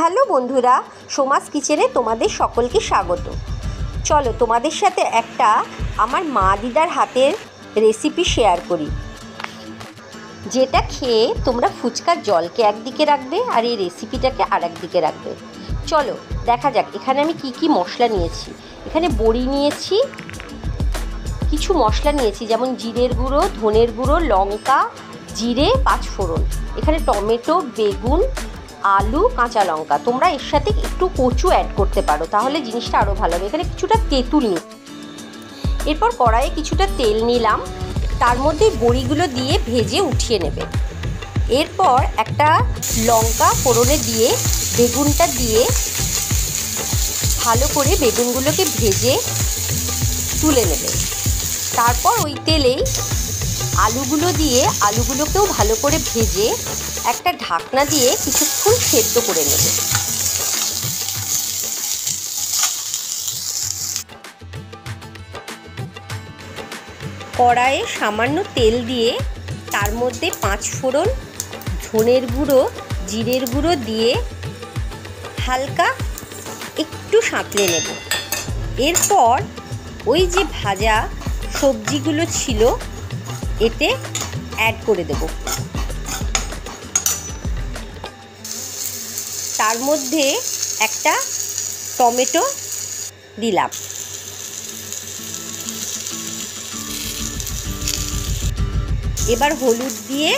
Hello বন্ধুরা, সোমাস কিচেনে তোমাদের সকলকে স্বাগত। চলো তোমাদের সাথে একটা আমার মা দিদার হাতের রেসিপি শেয়ার করি, যেটা খেয়ে তোমরা ফুচকার জলকে একদিকে রাখবে আর এই রেসিপিটাকে আর একদিকে রাখবে। চলো দেখা যাক এখানে আমি কি কি মশলা নিয়েছি। এখানে বড়ি নিয়েছি, কিছু মশলা নিয়েছি যেমন জিরের গুঁড়ো, ধনের গুঁড়ো, লঙ্কা, জিরে, পাঁচফোড়ন। এখানে টমেটো, বেগুন, আলু, কাঁচা লঙ্কা। তোমরা এর সাথে একটু কচু অ্যাড করতে পারো, তাহলে জিনিসটা আরও ভালো হবে। এখানে কিছুটা তেঁতুল নিই। এরপর কড়াইয়ে কিছুটা তেল নিলাম, তার মধ্যে বড়িগুলো দিয়ে ভেজে উঠিয়ে নেবে। এরপর একটা লঙ্কা ফোড়নে দিয়ে বেগুনটা দিয়ে ভালো করে বেগুনগুলোকে ভেজে তুলে নেবে। তারপর ওই তেলেই আলুগুলো দিয়ে আলুগুলোকেও ভালো করে ভেজে একটা ঢাকনা দিয়ে কিছুক্ষণ সেদ্ধ করে নেবে। কড়াইয়ে সামান্য তেল দিয়ে তার মধ্যে পাঁচফোড়ন, ধনের গুঁড়ো, জিরের গুঁড়ো দিয়ে হালকা একটু সাঁতলে নেব। এরপর ওই যে ভাজা সবজিগুলো ছিল এতে অ্যাড করে দেব। তার মধ্যে একটা টমেটো দিলাম। এবার হলুদ দিয়ে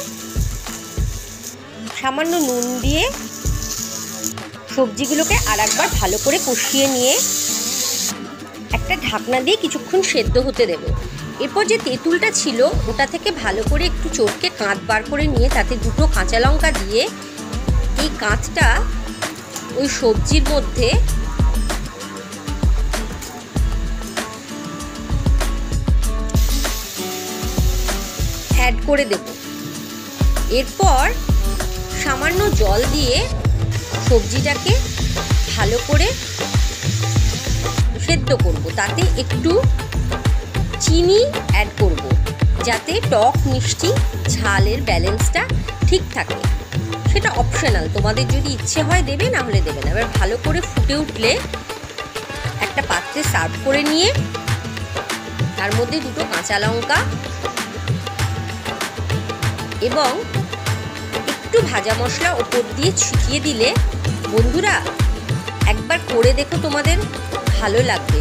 সামান্য নুন দিয়ে সবজিগুলোকে আর একবার ভালো করে কষিয়ে নিয়ে একটা ঢাকনা দিয়ে কিছুক্ষণ সেদ্ধ হতে দেব। এরপর যে তেঁতুলটা ছিল ওটা থেকে ভালো করে একটু চটকে কাঁচ বার করে নিয়ে তাতে দুটো কাঁচা লঙ্কা দিয়ে এই কাঁচটা ওই সবজির মধ্যে অ্যাড করে দেব। এরপর সামান্য জল দিয়ে সবজিটাকে ভালো করে সেদ্ধ করব। তাতে একটু চিনি অ্যাড করব যাতে টক মিষ্টি ঝালের ব্যালেন্সটা ঠিক থাকে। সেটা অপশনাল, তোমাদের যদি ইচ্ছে হয় দেবে, না হলে দেবে না। এবার ভালো করে ফুটে উঠলে একটা পাত্রে সার্ভ করে নিয়ে তার মধ্যে দুটো কাঁচা লঙ্কা এবং একটু ভাজা মশলা ওপর দিয়ে ছিটিয়ে দিলে বন্ধুরা একবার করে দেখো, তোমাদের ভালো লাগবে।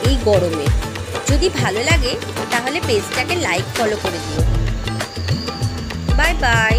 এই গরমে যদি ভালো লাগে তাহলে পেজটাকে লাইক ফলো করে দিও। Bye bye.